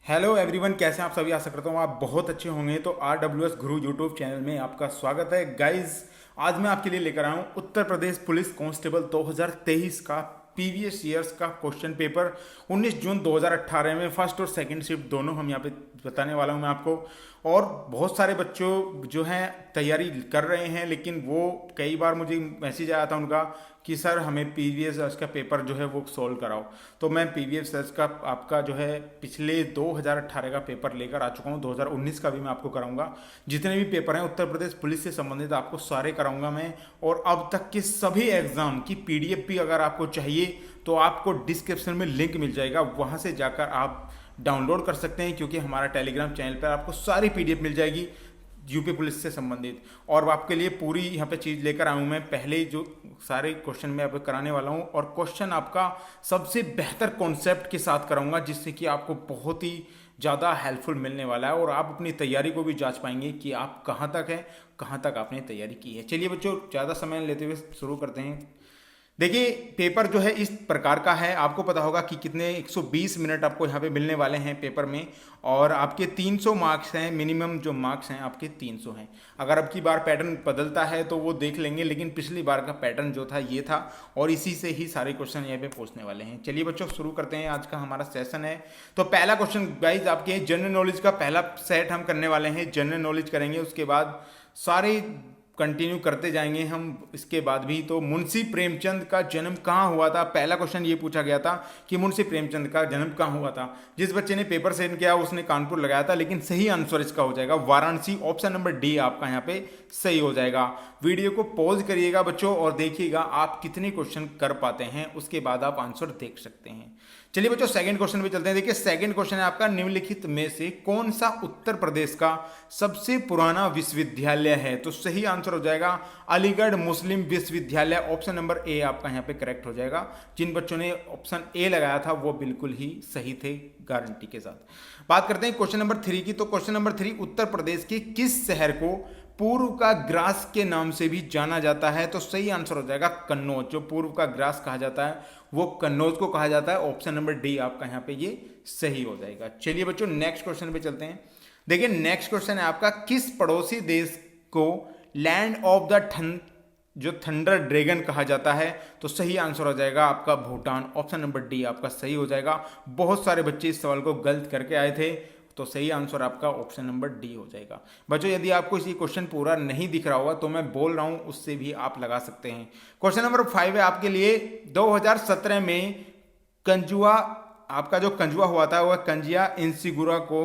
Hello everyone, कैसे हैं आप सभी। आशा करता हूँ आप बहुत अच्छे होंगे। तो RWS गुरु यूट्यूब चैनल में आपका स्वागत है गाइस। आज मैं आपके लिए लेकर आया हूँ उत्तर प्रदेश पुलिस कांस्टेबल 2023 का प्रीवियस ईयर्स का क्वेश्चन पेपर 19 जून 2018 में फर्स्ट और सेकंड शिफ्ट दोनों हम यहाँ पे बताने वाला हूँ मैं आपको। और बहुत सारे बच्चों जो हैं तैयारी कर रहे हैं, लेकिन वो कई बार मुझे मैसेज आया था उनका कि सर हमें प्रीवियस ईयर्स का पेपर जो है वो सॉल्व कराओ। तो मैं प्रीवियस ईयर्स का आपका जो है पिछले 2018 का पेपर लेकर आ चुका हूँ। 2019 का भी मैं आपको कराऊंगा। जितने भी पेपर हैं उत्तर प्रदेश पुलिस से संबंधित आपको सारे कराऊंगा मैं। और अब तक के सभी एग्जाम की PDF भी अगर आपको चाहिए तो आपको डिस्क्रिप्शन में लिंक मिल जाएगा, वहाँ से जाकर आप डाउनलोड कर सकते हैं, क्योंकि हमारा टेलीग्राम चैनल पर आपको सारी PDF मिल जाएगी यूपी पुलिस से संबंधित। और आपके लिए पूरी यहाँ पे चीज़ लेकर आऊँ मैं। पहले जो सारे क्वेश्चन मैं आपको कराने वाला हूँ, और क्वेश्चन आपका सबसे बेहतर कॉन्सेप्ट के साथ कराऊंगा, जिससे कि आपको बहुत ही ज़्यादा हेल्पफुल मिलने वाला है और आप अपनी तैयारी को भी जांच पाएंगे कि आप कहाँ तक हैं, कहाँ तक आपने तैयारी की है। चलिए बच्चों, ज़्यादा समय लेते हुए शुरू करते हैं। देखिए, पेपर जो है इस प्रकार का है। आपको पता होगा कि कितने 120 मिनट आपको यहाँ पे मिलने वाले हैं पेपर में, और आपके 300 मार्क्स हैं। मिनिमम जो मार्क्स हैं आपके 300 हैं। अगर अब की बार पैटर्न बदलता है तो वो देख लेंगे, लेकिन पिछली बार का पैटर्न जो था ये था, और इसी से ही सारे क्वेश्चन यहाँ पे पूछने वाले हैं। चलिए बच्चों, शुरू करते हैं। आज का हमारा सेशन है। तो पहला क्वेश्चन गाइज आपके जनरल नॉलेज का पहला सेट हम करने वाले हैं। जनरल नॉलेज करेंगे, उसके बाद सारे कंटिन्यू करते जाएंगे हम इसके बाद भी। तो मुंशी प्रेमचंद का जन्म कहाँ हुआ था? पहला क्वेश्चन ये पूछा गया था कि मुंशी प्रेमचंद का जन्म कहाँ हुआ था। जिस बच्चे ने पेपर सेंड किया उसने कानपुर लगाया था, लेकिन सही आंसर इसका हो जाएगा वाराणसी। ऑप्शन नंबर डी आपका यहाँ पे सही हो जाएगा। वीडियो को पॉज करिएगा बच्चों और देखिएगा आप कितने क्वेश्चन कर पाते हैं, उसके बाद आप आंसर देख सकते हैं। चलिए बच्चों, सेकंड क्वेश्चन पे चलते हैं। देखिए, सेकंड क्वेश्चन है आपका, निम्नलिखित में से कौन सा उत्तर प्रदेश का सबसे पुराना विश्वविद्यालय है? तो सही आंसर हो जाएगा अलीगढ़ मुस्लिम विश्वविद्यालय। ऑप्शन नंबर ए आपका यहाँ पे करेक्ट हो जाएगा। जिन बच्चों ने ऑप्शन ए लगाया था वो बिल्कुल ही सही थे, गारंटी के साथ। बात करते हैं क्वेश्चन नंबर 3 की। तो क्वेश्चन नंबर 3, उत्तर प्रदेश के किस शहर को पूर्व का ग्रास के नाम से भी जाना जाता है? तो सही आंसर हो जाएगा कन्नौज। जो पूर्व का ग्रास कहा जाता है वो कन्नौज को कहा जाता है। ऑप्शन नंबर डी आपका यहाँ पे ये सही हो जाएगा। चलिए बच्चों, नेक्स्ट क्वेश्चन पे चलते हैं। देखिए, नेक्स्ट क्वेश्चन है आपका, किस पड़ोसी देश को लैंड ऑफ द जो थंडर ड्रैगन कहा जाता है? तो सही आंसर हो जाएगा आपका भूटान। ऑप्शन नंबर डी आपका सही हो जाएगा। बहुत सारे बच्चे इस सवाल को गलत करके आए थे, तो सही आंसर आपका ऑप्शन नंबर डी हो जाएगा। बच्चों, यदि आपको इसी क्वेश्चन पूरा नहीं दिख रहा होगा तो मैं बोल रहा हूं, उससे भी आप लगा सकते हैं। क्वेश्चन नंबर 5 है आपके लिए, 2017 में कंजुआ, आपका जो कंजुआ हुआ था वह कंजिया इंसिगुरा को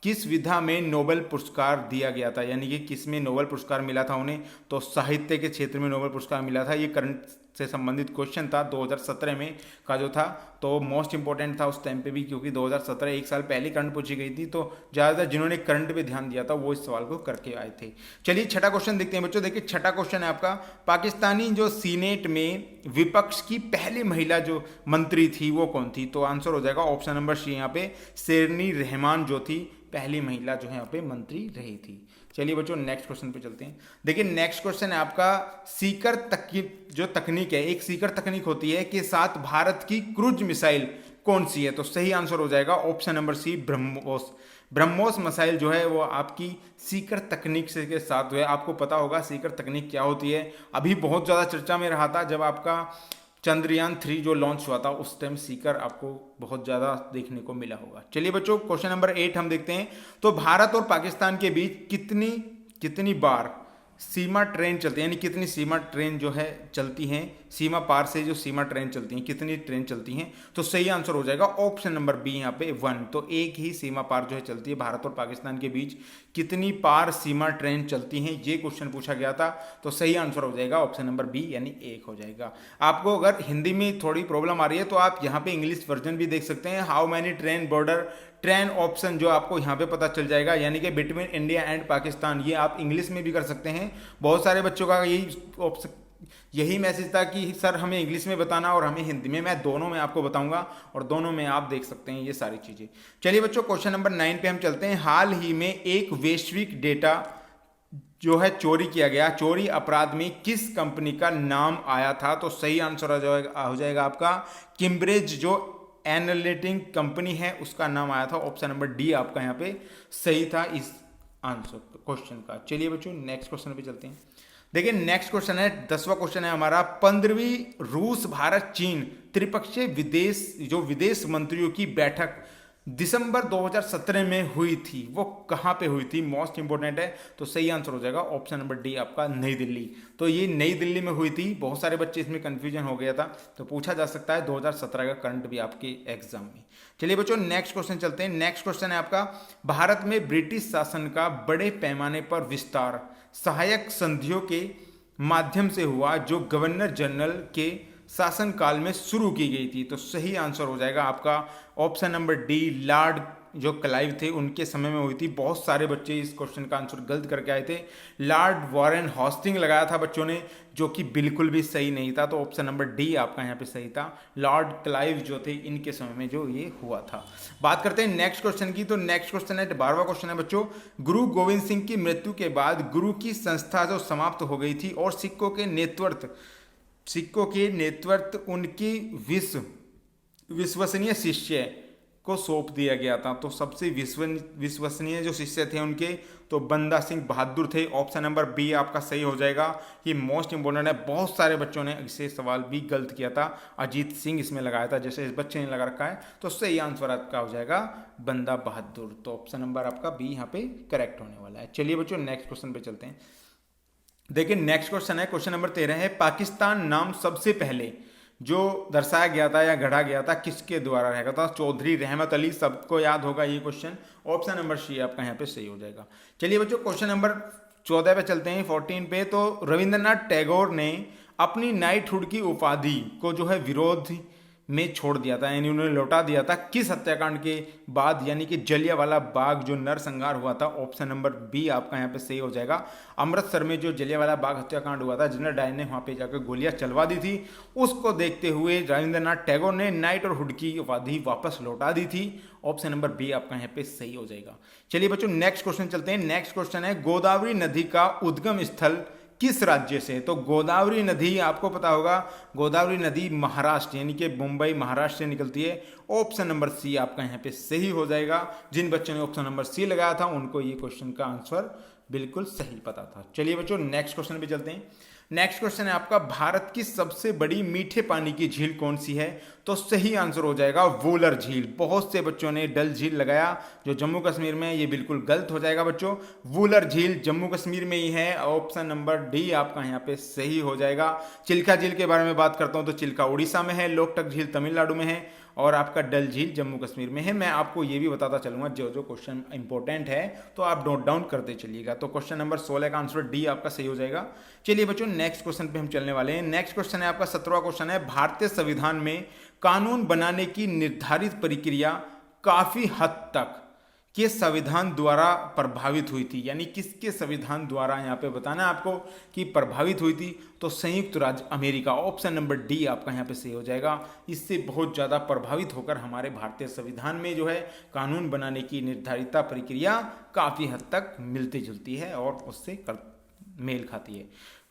किस विधा में नोबेल पुरस्कार दिया गया था? यानी कि किस में नोबेल पुरस्कार मिला था उन्हें? तो साहित्य के क्षेत्र में नोबेल पुरस्कार मिला था। ये करंट से संबंधित क्वेश्चन था 2017 में का जो था, तो मोस्ट इंपॉर्टेंट था उस टाइम पे भी, क्योंकि 2017 एक साल पहले करंट पूछी गई थी। तो ज़्यादातर जिन्होंने करंट पे ध्यान दिया था वो इस सवाल को करके आए थे। चलिए छठा क्वेश्चन देखते हैं बच्चों। देखिए, छठा क्वेश्चन है आपका, पाकिस्तानी जो सीनेट में विपक्ष की पहली महिला जो मंत्री थी वो कौन थी? तो आंसर हो जाएगा ऑप्शन नंबर सी यहाँ पे शेरनी रहमान जो थी पहली महिला जो है यहाँ पे मंत्री रही थी। चलिए बच्चों, नेक्स्ट क्वेश्चन पे चलते हैं। देखिए, नेक्स्ट क्वेश्चन है आपका, सीकर जो तकनीक है, एक सीकर तकनीक होती है के साथ भारत की क्रूज मिसाइल कौन सी है? तो सही आंसर हो जाएगा option number C BrahMos. BrahMos missile जो है वो आपकी सीकर तकनीक से के साथ है। आपको पता होगा सीकर तकनीक क्या होती है। अभी बहुत ज़्यादा चर्चा में रहा था जब आपका चंद्रयान 3 जो लॉन्च हुआ था, उस टाइम सीकर आपको बहुत ज़्यादा देखने को मिला होगा। चलिए बच्चों, क्वेश्चन नंबर 8 हम देखते हैं। तो भारत और पाकिस्तान के बीच कितनी बार सीमा ट्रेन चलती है, यानी कितनी सीमा ट्रेन जो है चलती हैं, सीमा पार से जो सीमा ट्रेन चलती हैं, कितनी ट्रेन चलती हैं? तो सही आंसर हो जाएगा ऑप्शन नंबर बी यहाँ पे 1। तो एक ही सीमा पार जो है चलती है। भारत और पाकिस्तान के बीच कितनी पार सीमा ट्रेन चलती हैं, ये क्वेश्चन पूछा गया था। तो सही आंसर हो जाएगा ऑप्शन नंबर बी, यानी 1 हो जाएगा। आपको अगर हिंदी में थोड़ी प्रॉब्लम आ रही है तो आप यहाँ पे इंग्लिश वर्जन भी देख सकते हैं। How many train border train option जो आपको यहाँ पे पता चल जाएगा, यानी कि बिटवीन इंडिया एंड पाकिस्तान, ये आप इंग्लिश में भी कर सकते हैं। बहुत सारे बच्चों का यही मैसेज था कि सर हमें इंग्लिश में बताना और हमें हिंदी में। मैं दोनों में आपको बताऊंगा और दोनों में आप देख सकते हैं ये सारी चीजें। चलिए बच्चों, क्वेश्चन नंबर 9 पे हम चलते हैं। हाल ही में एक वैश्विक डेटा जो है चोरी किया गया, चोरी अपराध में किस कंपनी का नाम आया था? तो सही आंसर हो जाएगा आपका कैम्ब्रिज जो एनालिटिक कंपनी है उसका नाम आया था। ऑप्शन नंबर डी आपका यहाँ पे सही था इस आंसर क्वेश्चन का। चलिए बच्चों नेक्स्ट क्वेश्चन पे चलते हैं। देखिए नेक्स्ट क्वेश्चन है 10वां क्वेश्चन है हमारा, 15वीं रूस भारत चीन त्रिपक्षीय विदेश मंत्रियों की बैठक दिसंबर 2017 में हुई थी, वो कहाँ पे हुई थी, मोस्ट इंपोर्टेंट है। तो सही आंसर हो जाएगा ऑप्शन नंबर डी आपका नई दिल्ली। तो ये नई दिल्ली में हुई थी, बहुत सारे बच्चे इसमें कंफ्यूजन हो गया था, तो पूछा जा सकता है 2017 का करंट भी आपके एग्जाम में। चलिए बच्चों नेक्स्ट क्वेश्चन चलते हैं। नेक्स्ट क्वेश्चन है आपका, भारत में ब्रिटिश शासन का बड़े पैमाने पर विस्तार सहायक संधियों के माध्यम से हुआ जो गवर्नर जनरल के शासनकाल में शुरू की गई थी। तो सही आंसर हो जाएगा आपका ऑप्शन नंबर डी, लॉर्ड जो क्लाइव थे उनके समय में हुई थी। बहुत सारे बच्चे इस क्वेश्चन का आंसर गलत करके आए थे, लॉर्ड वॉरेन हॉस्टिंग लगाया था बच्चों ने, जो कि बिल्कुल भी सही नहीं था। तो ऑप्शन नंबर डी आपका यहाँ पे सही था, लॉर्ड क्लाइव जो थे इनके समय में जो ये हुआ था। बात करते हैं नेक्स्ट क्वेश्चन की। तो नेक्स्ट क्वेश्चन है 12वां क्वेश्चन है बच्चों, गुरु गोविंद सिंह की मृत्यु के बाद गुरु की संस्था जो समाप्त हो गई थी और सिखों के नेतृत्व उनकी विश्वसनीय शिष्य को सौंप दिया गया था। तो सबसे विश्वसनीय जो शिष्य थे उनके, तो बंदा सिंह बहादुर थे। ऑप्शन नंबर बी आपका सही हो जाएगा, ये मोस्ट इंपोर्टेंट है। बहुत सारे बच्चों ने इसे सवाल भी गलत किया था, अजीत सिंह इसमें लगाया था, जैसे इस बच्चे ने लगा रखा है। तो सही आंसर आपका हो जाएगा बंदा बहादुर। तो ऑप्शन नंबर आपका बी यहाँ पे करेक्ट होने वाला है। चलिए बच्चों नेक्स्ट क्वेश्चन पे चलते हैं। देखिए नेक्स्ट क्वेश्चन है, क्वेश्चन नंबर 13 है, पाकिस्तान नाम सबसे पहले जो दर्शाया गया था या गढ़ा गया था किसके द्वारा रहेगा था, चौधरी रहमत अली, सबको याद होगा ये क्वेश्चन। ऑप्शन नंबर सी आपका यहाँ पे सही हो जाएगा। चलिए बच्चों क्वेश्चन नंबर 14 पे चलते हैं, 14 पे। तो रविंद्रनाथ टैगोर ने अपनी नाइटहुड की उपाधि को जो है विरोध में छोड़ दिया था, यानी उन्होंने लौटा दिया था किस हत्याकांड के बाद, यानी कि जलियांवाला बाग जो नरसंहार हुआ था। ऑप्शन नंबर बी आपका यहाँ पे सही हो जाएगा। अमृतसर में जो जलियांवाला बाग हत्याकांड हुआ था, जनरल डायर ने वहाँ पे जाकर गोलियां चलवा दी थी, उसको देखते हुए रविंद्रनाथ टैगोर ने नाइट और हुड की उपाधि वापस लौटा दी थी। ऑप्शन नंबर बी आपका यहाँ पे सही हो जाएगा। चलिए बच्चों नेक्स्ट क्वेश्चन चलते हैं। नेक्स्ट क्वेश्चन है, गोदावरी नदी का उद्गम स्थल किस राज्य से। तो गोदावरी नदी आपको पता होगा, गोदावरी नदी महाराष्ट्र यानी कि मुंबई महाराष्ट्र से निकलती है। ऑप्शन नंबर सी आपका यहाँ पे सही हो जाएगा। जिन बच्चों ने ऑप्शन नंबर सी लगाया था उनको ये क्वेश्चन का आंसर बिल्कुल सही पता था। चलिए बच्चों नेक्स्ट क्वेश्चन पे चलते हैं। नेक्स्ट क्वेश्चन है आपका, भारत की सबसे बड़ी मीठे पानी की झील कौन सी है। तो सही आंसर हो जाएगा वूलर झील। बहुत से बच्चों ने डल झील लगाया जो जम्मू कश्मीर में, ये बिल्कुल गलत हो जाएगा बच्चों। वूलर झील जम्मू कश्मीर में ही है। ऑप्शन नंबर डी आपका यहाँ पे सही हो जाएगा। चिल्का झील के बारे में बात करता हूँ तो चिल्का उड़ीसा में है, लोकटक झील तमिलनाडु में है और आपका डल झील जम्मू कश्मीर में है। मैं आपको ये भी बताता चलूंगा जो जो क्वेश्चन इंपॉर्टेंट है, तो आप नोट डाउन करते चलिएगा। तो क्वेश्चन नंबर 16 का आंसर डी आपका सही हो जाएगा। चलिए बच्चों नेक्स्ट क्वेश्चन पे हम चलने वाले हैं। नेक्स्ट क्वेश्चन है आपका 17वां क्वेश्चन है, भारतीय संविधान में कानून बनाने की निर्धारित प्रक्रिया काफी हद तक किस संविधान द्वारा प्रभावित हुई थी, यानी किसके संविधान द्वारा यहाँ पे बताना है आपको कि प्रभावित हुई थी। तो संयुक्त राज्य अमेरिका। ऑप्शन नंबर डी आपका यहाँ पे सही हो जाएगा। इससे बहुत ज़्यादा प्रभावित होकर हमारे भारतीय संविधान में जो है कानून बनाने की निर्धारित प्रक्रिया काफ़ी हद तक मिलती जुलती है और उससे मेल खाती है।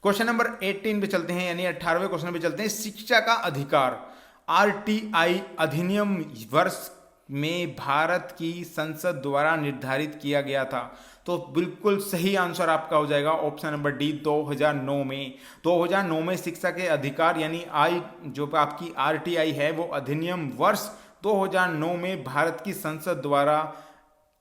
क्वेश्चन नंबर 18 पे चलते हैं, यानी 18वें क्वेश्चन पे चलते हैं। शिक्षा का अधिकार आरटीआई अधिनियम वर्ष में भारत की संसद द्वारा निर्धारित किया गया था। तो बिल्कुल सही आंसर आपका हो जाएगा ऑप्शन नंबर डी 2009 में। 2009 में शिक्षा के अधिकार यानी जो आपकी आरटीआई है वो अधिनियम वर्ष 2009 में भारत की संसद द्वारा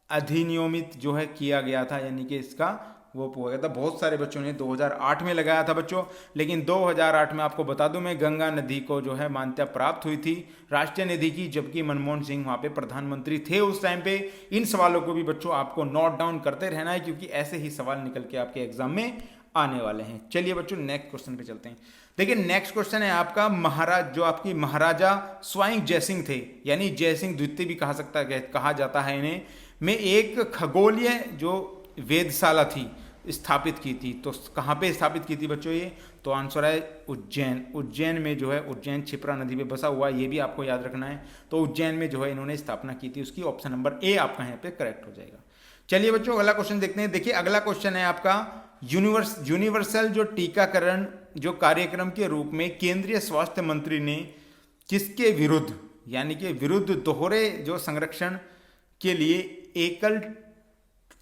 अधिनियमित जो है किया गया था, यानी कि इसका वो हो गया था। बहुत सारे बच्चों ने 2008 में लगाया था बच्चों, लेकिन 2008 में आपको बता दूं मैं गंगा नदी को जो है मान्यता प्राप्त हुई थी राष्ट्रीय नदी की, जबकि मनमोहन सिंह वहाँ पे प्रधानमंत्री थे उस टाइम पे। इन सवालों को भी बच्चों आपको नोट डाउन करते रहना है क्योंकि ऐसे ही सवाल निकल के आपके एग्जाम में आने वाले हैं। चलिए बच्चों नेक्स्ट क्वेश्चन पे चलते हैं। देखिए नेक्स्ट क्वेश्चन है आपका, महाराजा स्वाइंग जयसिंह थे, यानी जयसिंह द्वितीय भी कहा जाता है इन्हें, में एक खगोलीय जो वेधशाला थी स्थापित की थी। तो कहाँ पे स्थापित की थी बच्चों ये, तो आंसर है उज्जैन में जो है, उज्जैन क्षिप्रा नदी पे बसा हुआ, ये भी आपको याद रखना है। तो उज्जैन में जो है इन्होंने स्थापना की थी, उसकी ऑप्शन नंबर ए आपका यहाँ पे करेक्ट हो जाएगा। चलिए बच्चों अगला क्वेश्चन देखते हैं। देखिए अगला क्वेश्चन है आपका, यूनिवर्सल जो टीकाकरण जो कार्यक्रम के रूप में केंद्रीय स्वास्थ्य मंत्री ने किसके विरुद्ध यानी कि विरुद्ध दोहरे जो संरक्षण के लिए एकल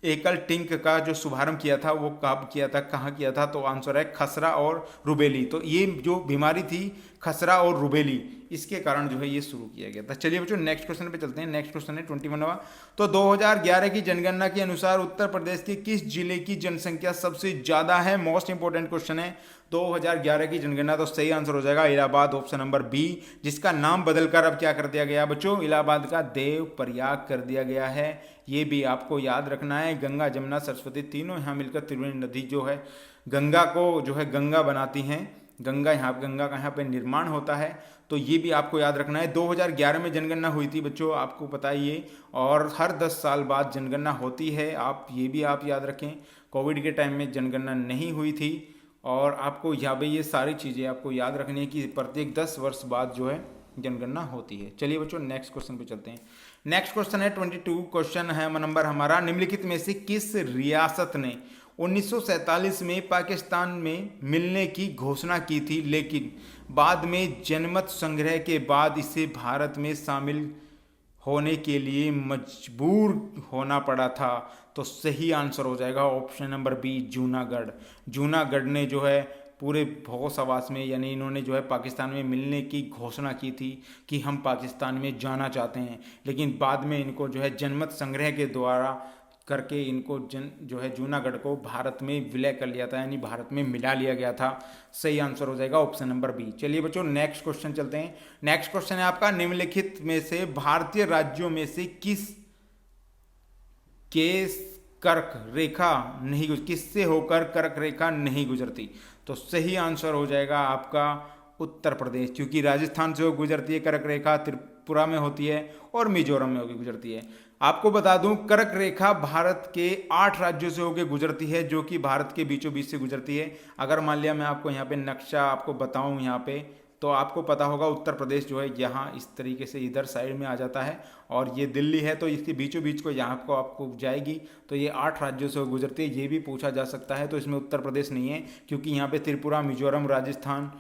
एकल टिंक का जो शुभारंभ किया था वो कब किया था, कहाँ किया था? तो आंसर है खसरा और रुबेली। तो ये जो बीमारी थी खसरा और रुबेली, इसके कारण जो है ये शुरू किया गया था। चलिए बच्चों नेक्स्ट क्वेश्चन पे चलते हैं। नेक्स्ट क्वेश्चन है 21वां। तो 2011 की जनगणना के अनुसार उत्तर प्रदेश के किस जिले की जनसंख्या सबसे ज्यादा है? मोस्ट इंपोर्टेंट क्वेश्चन है। 2011 की जनगणना, तो सही आंसर हो जाएगा इलाहाबाद, ऑप्शन नंबर बी, जिसका नाम बदलकर अब क्या कर दिया गया बच्चों? इलाहाबाद का देव प्रयाग कर दिया गया है। ये भी आपको याद रखना है। गंगा जमुना सरस्वती तीनों यहाँ मिलकर त्रिवेणी नदी जो है गंगा को जो है गंगा बनाती हैं। गंगा का यहाँ पे निर्माण होता है, तो ये भी आपको याद रखना है। 2011 में जनगणना हुई थी बच्चों, आपको पता ही है, और हर 10 साल बाद जनगणना होती है। आप ये भी आप याद रखें, कोविड के टाइम में जनगणना नहीं हुई थी, और आपको यहाँ पे ये सारी चीज़ें आपको याद रखनी है कि प्रत्येक 10 वर्ष बाद जो है जनगणना होती है। चलिए बच्चों नेक्स्ट क्वेश्चन पे चलते हैं। नेक्स्ट क्वेश्चन है 22 क्वेश्चन है नंबर हमारा। निम्नलिखित में से किस रियासत ने 1947 में पाकिस्तान में मिलने की घोषणा की थी, लेकिन बाद में जनमत संग्रह के बाद इसे भारत में शामिल होने के लिए मजबूर होना पड़ा था? तो सही आंसर हो जाएगा option number B, Junagadh. Junagadh ने जो है पूरे होश आवास में, यानी इन्होंने जो है पाकिस्तान में मिलने की घोषणा की थी कि हम पाकिस्तान में जाना चाहते हैं, लेकिन बाद में इनको जो है जनमत संग्रह के द्वारा करके इनको जो है जूनागढ़ को भारत में विलय कर लिया था, यानी भारत में मिला लिया गया था। सही आंसर हो जाएगा ऑप्शन नंबर बी। चलिए बच्चों नेक्स्ट क्वेश्चन चलते हैं। नेक्स्ट क्वेश्चन है आपका, निम्नलिखित में से भारतीय राज्यों में से किससे होकर कर्क रेखा नहीं गुजरती? तो सही आंसर हो जाएगा आपका उत्तर प्रदेश, क्योंकि राजस्थान से गुजरती है कर्क रेखा, त्रिपुरा में होती है और मिजोरम में होकर गुजरती है। आपको बता दूं कर्क रेखा भारत के 8 राज्यों से होकर गुजरती है, जो कि भारत के बीचों बीच से गुजरती है। अगर मान लिया मैं आपको यहाँ पे नक्शा आपको बताऊं यहाँ पे, तो आपको पता होगा उत्तर प्रदेश जो है यहाँ इस तरीके से इधर साइड में आ जाता है, और ये दिल्ली है तो इसके बीचों बीच को यहाँ को आपको जाएगी, तो ये 8 राज्यों से गुजरती है। ये भी पूछा जा सकता है, तो इसमें उत्तर प्रदेश नहीं है, क्योंकि यहाँ पे त्रिपुरा, मिजोरम, राजस्थान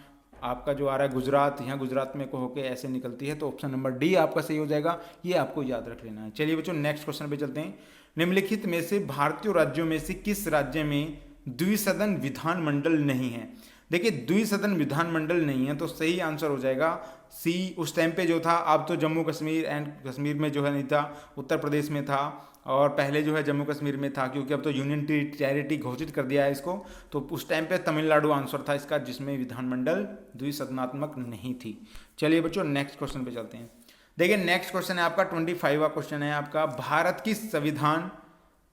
आपका जो आ रहा है गुजरात, यहाँ गुजरात में को होकर ऐसे निकलती है। तो ऑप्शन नंबर डी आपका सही हो जाएगा, ये आपको याद रख लेना है। चलिए बच्चों नेक्स्ट क्वेश्चन पे चलते हैं। निम्नलिखित में से भारतीय राज्यों में से किस राज्य में द्विसदन विधानमंडल नहीं है? देखिए द्विसदन विधानमंडल नहीं है, तो सही आंसर हो जाएगा सी। उस टाइम पे जो था, अब तो जम्मू कश्मीर एंड कश्मीर में जो है नहीं था, उत्तर प्रदेश में था, और पहले जो है जम्मू कश्मीर में था, क्योंकि अब तो यूनियन टेरिटरी घोषित कर दिया है इसको। तो उस टाइम पे तमिलनाडु आंसर था इसका, जिसमें विधानमंडल द्विसदनात्मक नहीं थी। चलिए बच्चों नेक्स्ट क्वेश्चन पे चलते हैं। देखिए नेक्स्ट क्वेश्चन है आपका 25वां क्वेश्चन है आपका, भारत की संविधान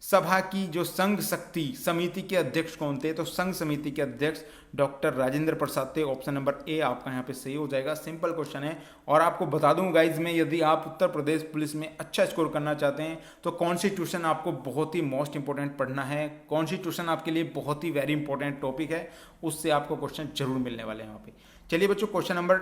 सभा की जो संघ शक्ति समिति के अध्यक्ष कौन थे? तो संघ समिति के अध्यक्ष डॉक्टर राजेंद्र प्रसाद थे। ऑप्शन नंबर ए आपका यहाँ पे सही हो जाएगा। सिंपल क्वेश्चन है, और आपको बता दूं गाइज में, यदि आप उत्तर प्रदेश पुलिस में अच्छा स्कोर करना चाहते हैं तो कॉन्स्टिट्यूशन आपको बहुत ही मोस्ट इंपॉर्टेंट पढ़ना है। कॉन्स्टिट्यूशन आपके लिए बहुत ही वेरी इंपॉर्टेंट टॉपिक है, उससे आपको क्वेश्चन जरूर मिलने वाले हैं यहाँ पे। चलिए बच्चों क्वेश्चन नंबर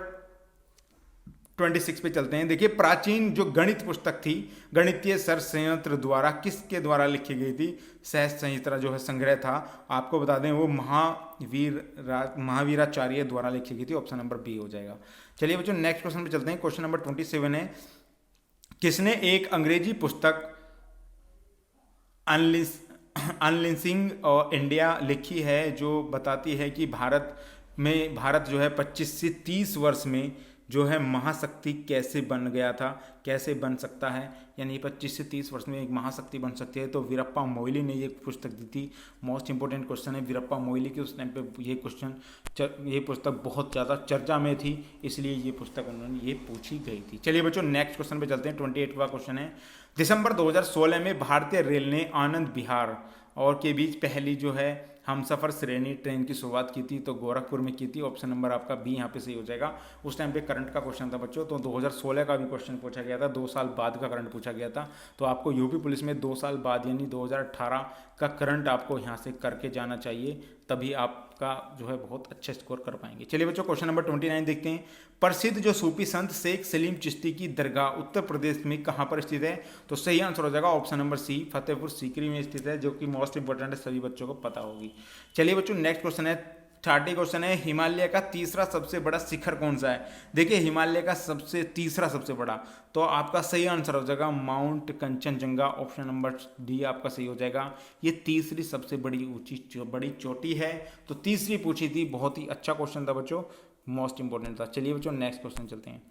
26 पे चलते हैं। देखिए प्राचीन जो गणित पुस्तक थी, गणितीय सर संयंत्र द्वारा किसके द्वारा लिखी गई थी? सहज संहिता जो है संग्रह था, आपको बता दें वो महावीराचार्य द्वारा लिखी गई थी। ऑप्शन नंबर बी हो जाएगा। चलिए बच्चों नेक्स्ट क्वेश्चन पे चलते हैं। क्वेश्चन नंबर 27 है, किसने एक अंग्रेजी पुस्तक अनलिंसिंग इंडिया लिखी है, जो बताती है कि भारत जो है 25 से 30 वर्ष में जो है महाशक्ति कैसे बन गया था, कैसे बन सकता है, यानी 25 से 30 वर्ष में एक महाशक्ति बन सकती है। तो वीरप्पा मोइली ने ये पुस्तक दी थी। मोस्ट इंपोर्टेंट क्वेश्चन है वीरप्पा मोइली की, उस टाइम पे ये पुस्तक बहुत ज़्यादा चर्चा में थी, इसलिए ये पुस्तक उन्होंने ये पूछी गई थी। चलिए बच्चों नेक्स्ट क्वेश्चन पे चलते हैं। 28वां क्वेश्चन है, दिसंबर 2016 में भारतीय रेल ने आनंद विहार और के बीच पहली जो है हमसफर श्रेणी ट्रेन की शुरुआत की थी, तो गोरखपुर में की थी। ऑप्शन नंबर आपका बी यहाँ पे सही हो जाएगा। उस टाइम पे करंट का क्वेश्चन था बच्चों, तो 2016 का भी क्वेश्चन पूछा गया था, 2 साल बाद का करंट पूछा गया था। तो आपको यूपी पुलिस में 2 साल बाद यानी 2018 का करंट आपको यहाँ से करके जाना चाहिए, तभी आपका जो है बहुत अच्छा स्कोर कर पाएंगे। चलिए बच्चों क्वेश्चन नंबर 29 देखते हैं। प्रसिद्ध जो सूफी संत शेख सलीम चिश्ती की दरगाह उत्तर प्रदेश में कहाँ पर स्थित है? तो सही आंसर हो जाएगा option number C, Fatehpur Sikri में स्थित है, जो कि मोस्ट इंपोर्टेंट है, सभी बच्चों को पता होगी। चलिए बच्चों नेक्स्ट क्वेश्चन है 30 क्वेश्चन है, हिमालय का तीसरा सबसे बड़ा शिखर कौन सा है? देखिए हिमालय का तीसरा सबसे बड़ा, तो आपका सही आंसर हो जाएगा mount Kanchenjunga, option number D आपका सही हो जाएगा। ये तीसरी सबसे बड़ी बड़ी चोटी है, तो तीसरी पूछी थी, बहुत ही अच्छा क्वेश्चन था बच्चों, मोस्ट इंपॉर्टेंट था। चलिए बच्चों नेक्स्ट क्वेश्चन चलते हैं।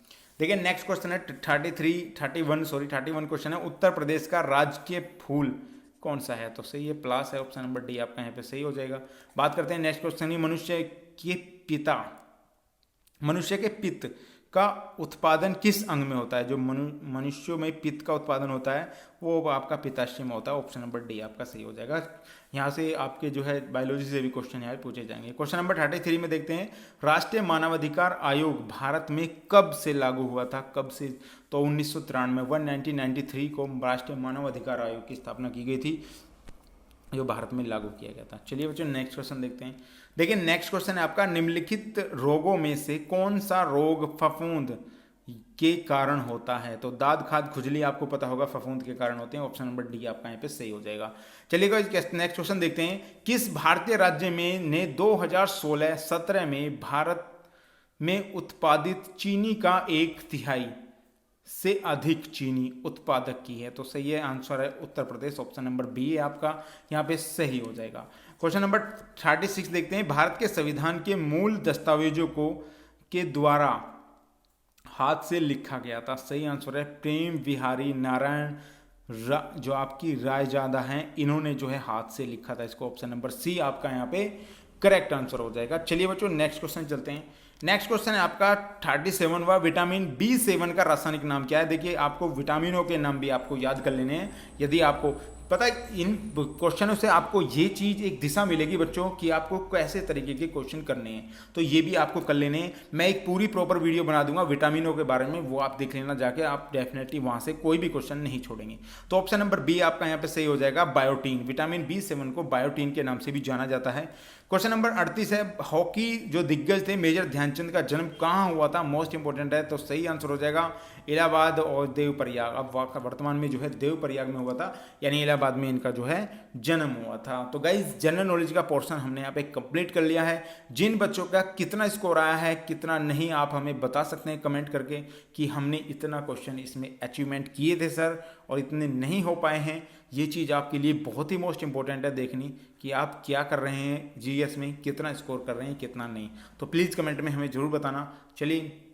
देखिए नेक्स्ट क्वेश्चन है 31 क्वेश्चन है, उत्तर प्रदेश का राजकीय फूल कौन सा है? तो सही है, प्लास है, ऑप्शन नंबर डी आपका यहाँ पे सही हो जाएगा। बात करते हैं नेक्स्ट क्वेश्चन ही, मनुष्य के पित्त का उत्पादन किस अंग में होता है? जो मनुष्यों में पित्त का उत्पादन होता है वो आपका पित्ताशय में होता है, ऑप्शन नंबर डी आपका सही हो जाएगा। यहाँ से आपके जो है बायोलॉजी से भी क्वेश्चन यहाँ पूछे जाएंगे। क्वेश्चन नंबर 33 में देखते हैं, राष्ट्रीय मानवाधिकार आयोग भारत में कब से लागू हुआ था? कब से? तो 1993 को राष्ट्रीय मानवाधिकार आयोग की स्थापना की गई थी, जो भारत में लागू किया गया था। चलिए बच्चों नेक्स्ट क्वेश्चन देखते हैं। देखिए नेक्स्ट क्वेश्चन है आपका, निम्नलिखित रोगों में से कौन सा रोग फफूंद के कारण होता है? तो दाद खाद खुजली आपको पता होगा फफूंद के कारण होते हैं, ऑप्शन नंबर डी आपका यहाँ पे सही हो जाएगा। चलिए नेक्स्ट क्वेश्चन देखते हैं, किस भारतीय राज्य में ने 2016-17 में भारत में उत्पादित चीनी का 1/3 से अधिक चीनी उत्पादक की है? तो सही है, आंसर है Uttar Pradesh, option number B है आपका यहाँ पे सही हो जाएगा। क्वेश्चन नंबर 36 देखते हैं, भारत के संविधान के मूल दस्तावेजों को के द्वारा हाथ से लिखा गया था? सही आंसर है प्रेम बिहारी नारायण जो आपकी रायजादा हैं, इन्होंने जो है हाथ से लिखा था इसको, ऑप्शन नंबर सी आपका यहाँ पे करेक्ट आंसर हो जाएगा। चलिए बच्चों नेक्स्ट क्वेश्चन चलते हैं। नेक्स्ट क्वेश्चन है आपका 37वां, विटामिन B7 का रासायनिक नाम क्या है? देखिए आपको विटामिनों के नाम भी आपको याद कर लेने हैं, यदि आपको पता है इन क्वेश्चनों से आपको ये चीज़ एक दिशा मिलेगी बच्चों कि आपको कैसे तरीके के क्वेश्चन करने हैं, तो ये भी आपको कर लेने हैं। मैं एक पूरी प्रॉपर वीडियो बना दूंगा विटामिनों के बारे में, वो आप देख लेना जाके, आप डेफिनेटली वहाँ से कोई भी क्वेश्चन नहीं छोड़ेंगे। तो ऑप्शन नंबर बी आपका यहाँ पे सही हो जाएगा, बायोटीन। विटामिन B7 को बायोटीन के नाम से भी जाना जाता है। क्वेश्चन नंबर 38 है, हॉकी जो दिग्गज थे मेजर ध्यानचंद का जन्म कहाँ हुआ था? मोस्ट इंपॉर्टेंट है, तो सही आंसर हो जाएगा इलाहाबाद और देवप्रयाग। अब वर्तमान में जो है देवप्रयाग में हुआ था, यानी इलाहाबाद में इनका जो है जन्म हुआ था। तो गाइज जनरल नॉलेज का पोर्शन हमने यहाँ पे कंप्लीट कर लिया है। जिन बच्चों का कितना स्कोर आया है कितना नहीं, आप हमें बता सकते हैं कमेंट करके कि हमने इतना क्वेश्चन इसमें अचीवमेंट किए थे सर और इतने नहीं हो पाए हैं। ये चीज़ आपके लिए बहुत ही मोस्ट इंपॉर्टेंट है देखनी कि आप क्या कर रहे हैं जीएस में, कितना स्कोर कर रहे हैं कितना नहीं। तो प्लीज़ कमेंट में हमें ज़रूर बताना। चलिए